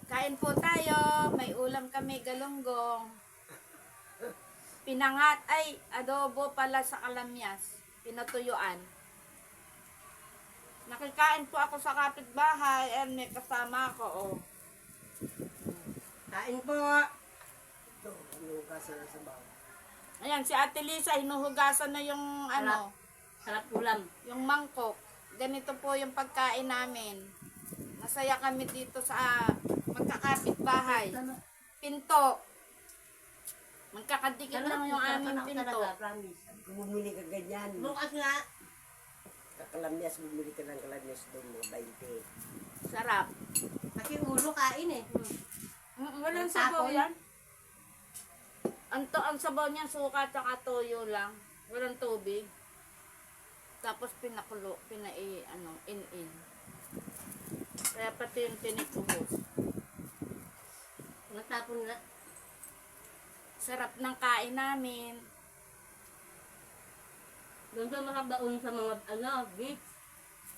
Kain po tayo. May ulam kami, galunggong. Pinangat, ay, adobo pala sa kalamyas. Pinatuyuan. Nakikain po ako sa kapitbahay. And may kasama ako, oh. Kain po. Ito, hinuhugasan na sa bawah. Ayan, si Ate Lisa, hinuhugasan na yung, ano, Sarap ulam. yung mangkok. Ganito po yung pagkain namin. Masaya kami dito sa magkakapitbahay. Pinto. Magkakadikit lang yung aming pinto. Kung bumili ka ganyan. Bukas nga. Kakalamyas, bumili ka ng kalamyas doon mo, 20. Sarap. Kasi ulo kain eh. Walang sabaw yan. Ang sabaw niya, suka at toyo lang. Walang tubig. Tapos pinakulo, in. Kaya pati yung tinikuhos. Natapon na. Sarap ng kain namin. Doon sa makabaon sa mga beach.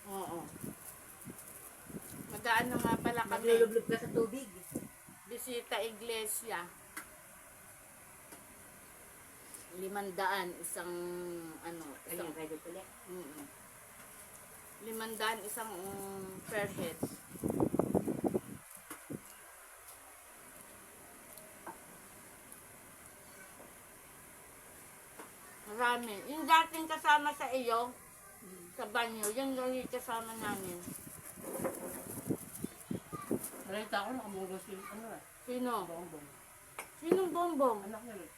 Oo. Magaan na nga pala kami. Maglulublob ka sa tubig. Bisita iglesia. 500 isang Ayun, pwede ulit. 500 isang per head. Marami. Yung dating kasama sa iyo, sa banyo, yun yung kasama namin. Malita ako, nakamunggo Sino? bongbong. Sinong bongbong? Anak niya eh.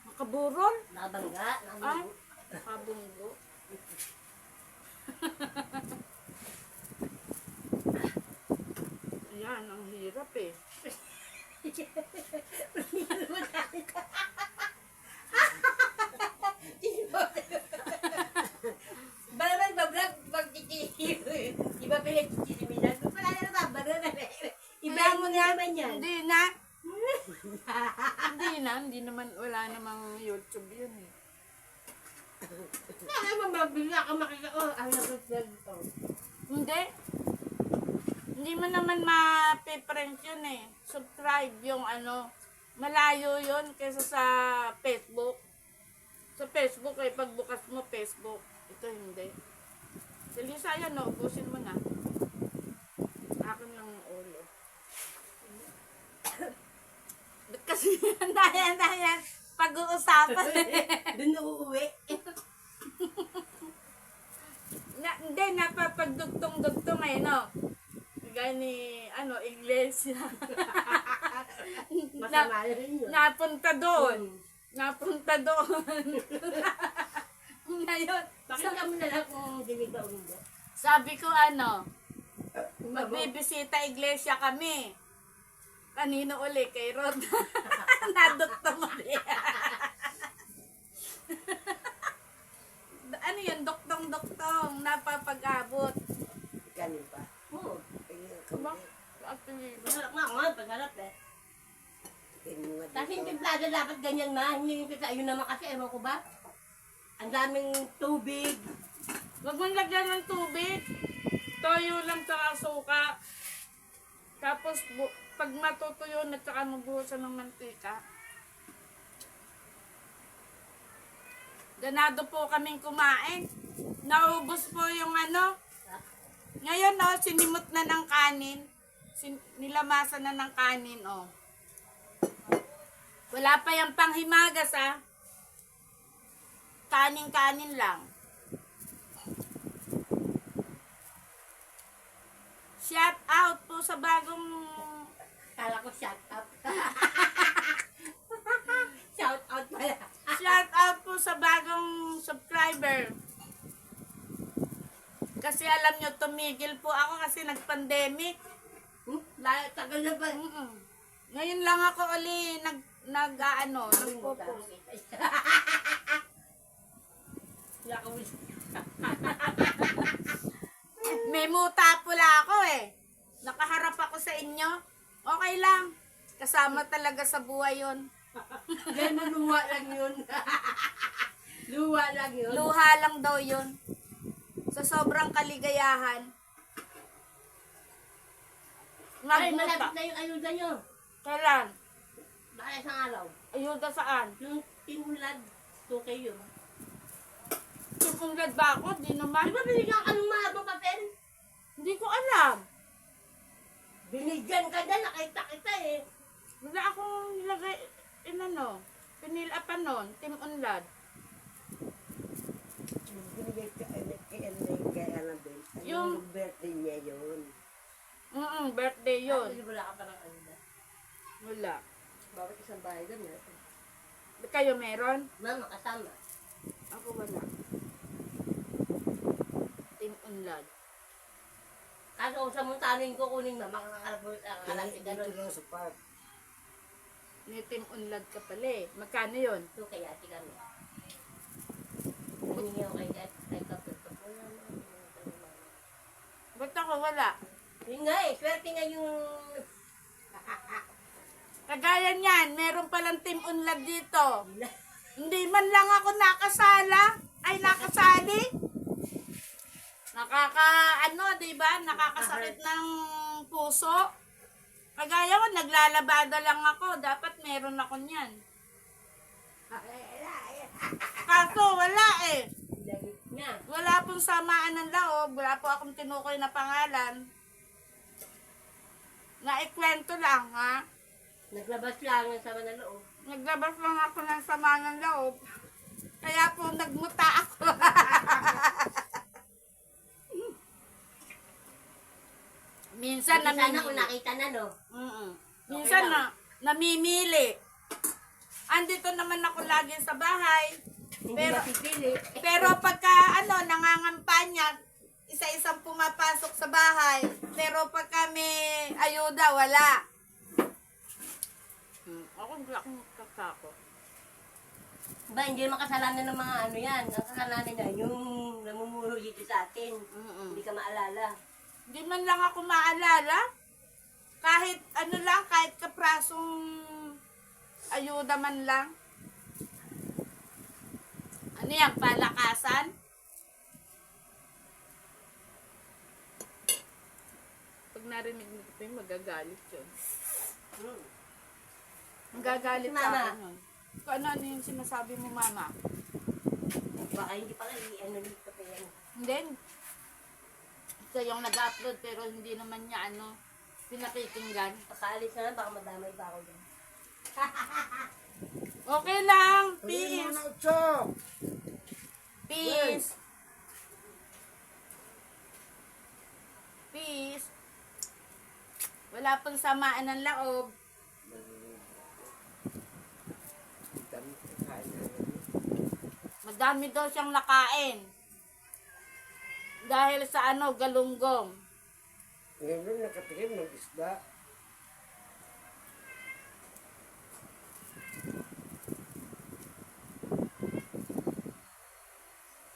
Makaburol? Nabangga, Ay, makabunggo. Ayan, ang hirap eh. Ba naman ba-vlog pag iba pinag-chichiminan? Wala na naman, iba mo naman yan. Hindi na. Hindi naman, wala namang YouTube yun eh. Wala naman mabigla ka makika, ang nag-vlog to. Hindi. Hindi mo naman ma-preference yun eh. Subscribe yung malayo yun kaysa sa Facebook. Sa Facebook eh, pagbukas mo Facebook. Ito hindi. Si Lisa yan, no, ubusin mo na. Akin lang ang ulo. Ba't kasi dayan, pag-uusapan Doon na uuwi. Hindi, napapagdugtong-dugtong eh, no? Gaya ni, iglesia. Masama rin yun. Napunta doon. Napunta doon. Ngayon, Pakita mo na lang kung dinig ba o hindi. sabi ko magbibisita iglesia kami. Kanino uli? Kay Rod. Naduktong uli. Ano yun? Duktong-duktong. Napapag-abot. Kanin pa. Oo. Diba? Actually, Masarap nga ako nga, pagharap eh. Kainin mo nga Kasi yung dito. timplada dapat ganyan na. Hindi yung kita, yun naman kasi, ewan ko ba? Ang daming tubig. wag mong lagyan ng tubig. Toyo lang tsaka suka. Tapos, pag matutuyo na tsaka magbuhusan ng mantika. Ganado po kaming kumain. Naubos po yung Ngayon, sinimot na ng kanin. Nilamasa na ng kanin, Wala pa yung panghimagas, Kanin-kanin lang. Shout out po sa bagong... Kala ko shout out. Shout out pala. Shout out po sa bagong subscriber. Kasi alam nyo, tumigil po ako kasi nag-pandemic. Tagal na ba? Ngayon lang ako uli nagpo-post. May muta pula ako eh. Nakaharap ako sa inyo. Okay lang. Kasama talaga sa buhay yun. Ganun, luwa lang yun. Luwa lang yun. Luha lang daw yun. Sa sobrang kaligayahan. Ay, Magmuta. malapit na yung ayuda nyo. Kailan? Baka isang araw. Ayuda saan? Yung tinulad, 2K yun. Sumunod ba ako? Di naman. Di ba binigyan ka ng mahabang papel? Hindi ko alam. Binigyan ka dyan, nakita kita eh. Wala akong nilagay, pinilapan nun, Team Unlad. Binigay kay Annabelle. Yung- Yung birthday niya yun. Birthday yun. Actually, wala ka pa ng ayuda. Wala. Bakit isang bahay doon eh? Kayo meron? Mama, kasama. Ako wala. Team Unlad. Kaso kung sa muntanin ko kunin mama, kakakalapos ang Dito lang sa park. Ni Team Unlad ka pala eh. Magkano yun? So, kaya ati kami. Humingi ako kay Kapit. Wala na. Ba't ako wala? Yun nga eh, swerte nga yung... Kagaya niyan, meron palang Team Unlad dito. Hindi man lang ako nakasali. Diba? Nakakasakit ng puso. Kagaya ko, naglalabada lang ako. Dapat meron ako niyan. Kaso, wala eh. Lagit nga. Wala pong samaan ng loob. Wala po akong tinukoy na pangalan. Naikwento lang, ha? Naglabas lang ng sama ng loob. Naglabas lang ako ng sama ng loob. Kaya po nagmuta ako. Minsan Sana kung namimili. nakita na, no? Minsan namimili. Andito naman ako lagi sa bahay. Hindi Pero- mapipili. Pero pagka nangangampanya, isa-isang pumapasok sa bahay. Pero pagka may ayuda, wala. Ako hindi ako magkakako. Ba, hindi naman kasalanan ng mga ano yan. Ang kasalanan na yung namumuno dito sa atin. Hindi ka maalala. Hindi man lang ako maalala. Kahit kahit kaprasong ayuda man lang. Ano yan, palakasan? Pag narinig mo ito, magagalit yun. Magagalit Si Mama. sa akin yun. Kung ano yung sinasabi mo, Mama? Baka hindi pala i-ano dito pa yan. Hindi. Siya yung nag-upload pero hindi naman niya pinakikinggan. Pakaalis na lang, baka madamay pa ako dyan. Okay lang. Sabihin mo Peace. na, Chok! Peace. Peace. Wala pong samaan ng loob. Dami kakain na yun. Madami daw siyang nakain. Dahil sa galunggong. Ngayon nakatikim ng isda.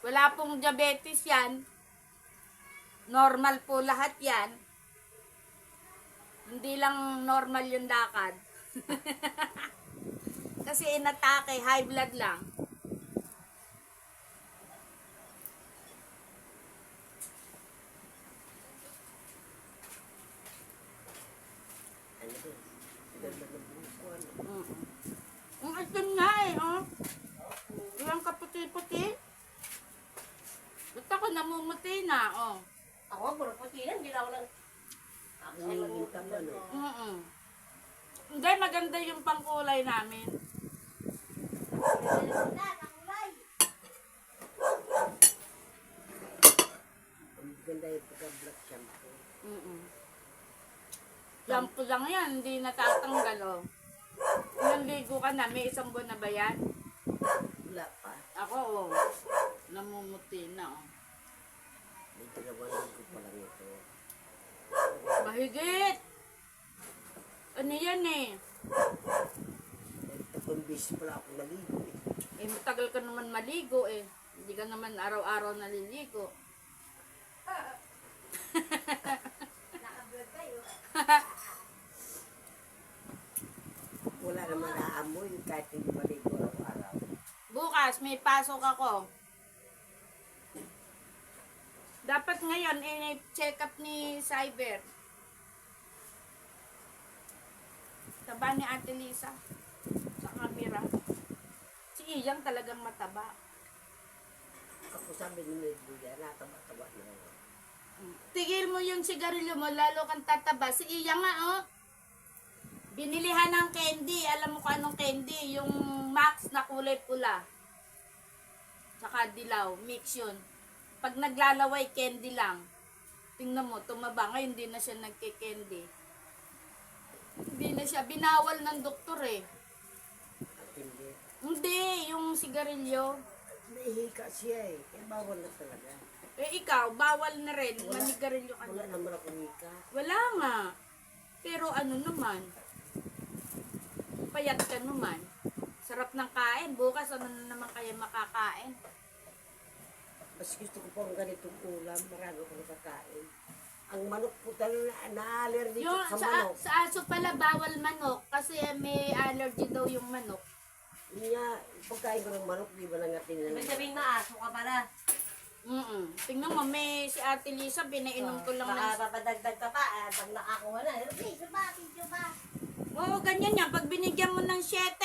Wala pong diabetes yan. Normal po lahat yan. Hindi lang normal yung lakad. Kasi inatake, high blood lang. Ano ba? Ganda ng buko, ano? Ang asin nga oh. Ilang kaputi-puti. Ba't ako namumuti na, oh. Ako, puro puti lang, hindi na ako lang... Ako sa Nangingin ka ba, no? Hindi, maganda yung pangkulay namin. Ang ganda yung pagka-black shampoo. Shampoo lang yan, hindi natatanggal, oh. Ilang ligo ka na, may isang buwan na ba yan? Wala pa. Ako, oh. Namumuti na, oh. May dalawang ko pa lang ito. Mahigit! Ano yan eh? Tapos busy pala ako naligo eh. Matagal ka naman maligo eh. Hindi ka naman araw-araw naliligo. Naka-vlog kayo. Wala naman naamoy kahit hindi maligo araw-araw. Bukas, may pasok ako. Dapat ngayon, check up ni Cyber. Taba ni Ate Lisa sa camera. Si Iyang talagang mataba. Ako sabi ni Medbuya, nataba-taba na ako. Tigil mo yung sigarilyo mo, lalo kang tataba. Si Iyang nga, oh. Binilihan ng candy. Alam mo kung anong candy? Yung Max na kulay pula. Saka dilaw. Mix yun. Pag naglalaway, candy lang. Tingnan mo, tumaba. Ngayon, hindi na siya nagke-candy. Hindi na siya. Binawal ng doktor eh. At hindi. Hindi, yung sigarilyo. Nahihika siya eh. Kaya bawal na talaga. Eh ikaw, bawal na rin. Manigarilyo ka Wala na. naman ako hika. Wala nga. Pero ano naman, payat ka naman. Sarap ng kain. Bukas ano na naman kayo makakain. Mas gusto ko pang ganitong ulam. Marami ako nakakain. Ang manok po talaga na-allergy Yung sa manok. sa aso pala bawal manok kasi may allergy daw yung manok. Niya, pagkain ko ng manok, di ba nangatin na Ibig sabihin maaso ka pala. Tingnan mo, may si Ate Lisa, pinainom ko lang Baka ng... papadagdag ka pa, pag nakakuha na. Piso ba? Oo, ganyan yan. Pag binigyan mo ng 7,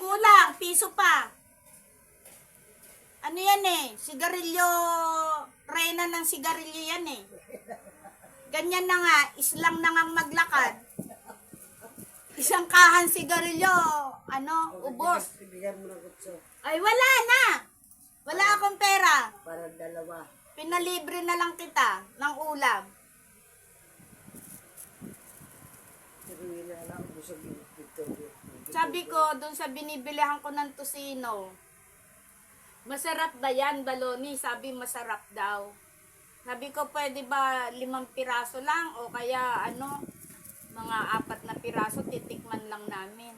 kulang, piso pa. Ano yan eh? Sigarilyo, reyna ng sigarilyo yan eh. Ganyan na nga, islang na nga maglakad. Isang kahan sigarilyo, ubos. Bibigyan mo ng kutso Ay, wala na! Wala akong pera. para dalawa. Pinalibre na lang kita ng ulam. Pero yun na lang, gusto dito. Sabi ko, dun sa binibilihan ko ng tusino, masarap ba yan, Baloni? Sabi, masarap daw. Sabi ko, pwede ba 5 piraso lang? O kaya, mga 4 na piraso, titikman lang namin.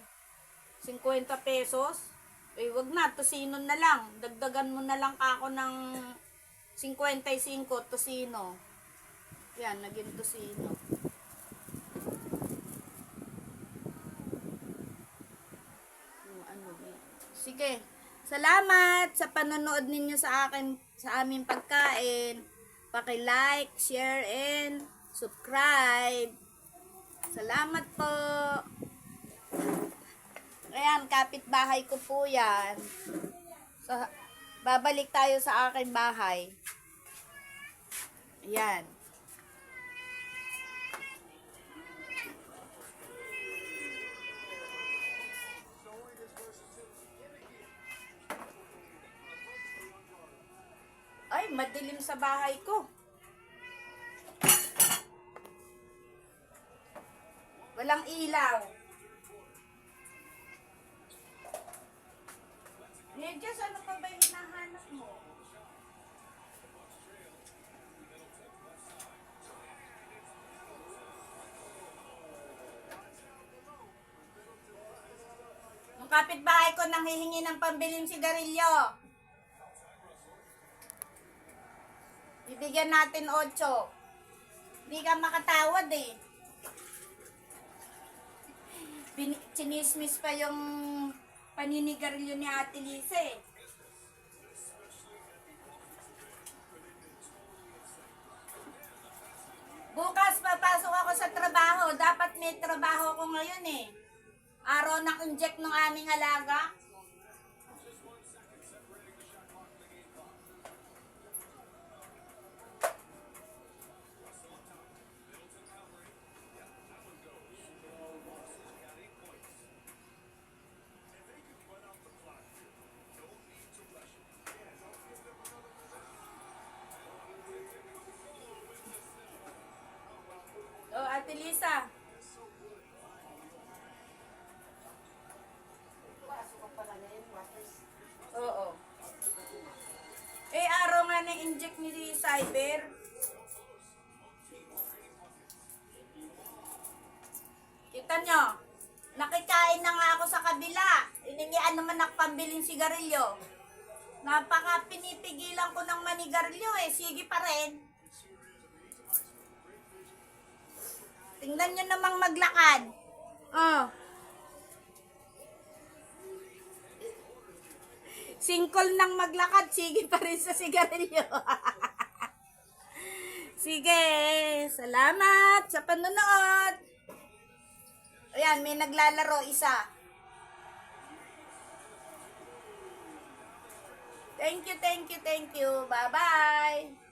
50 pesos? Eh, wag na, tusino na lang. Dagdagan mo na lang ako ng 55 tusino. Yan, naging tusino. Sige. Salamat sa panonood ninyo sa aming pagkain. Paki-like, share, and subscribe. Salamat po. Ayan, kapitbahay ko po yan. So, babalik tayo sa aking bahay. Ayan. Ay, madilim sa bahay ko. Walang ilaw. Medyas, ano pa ba yung hinahanap mo? Yung kapitbahay ko nang hihingi ng pambiling sigarilyo. Bibigyan natin 8. Hindi ka makatawad eh. Chinismis pa yung paninigarilyo ni Ate Lisa eh. Bukas papasok ako sa trabaho. Dapat may trabaho ko ngayon eh. Araw ng inject ng aming alaga. Oh, Ate Lisa. Oo. Eh, araw nga na-inject ni Cyber. Kita nyo, nakikain na nga ako sa kabila. Iningian naman ako pambiling sigarilyo. Napaka pinipigilan ko ng manigarilyo eh. Sige pa rin. Tingnan nyo namang maglakad. Oh. Singkol nang maglakad, sige pa rin sa sigarilyo. Sige, salamat sa panonood. Ayan, may naglalaro isa. Thank you, thank you, thank you. Bye-bye.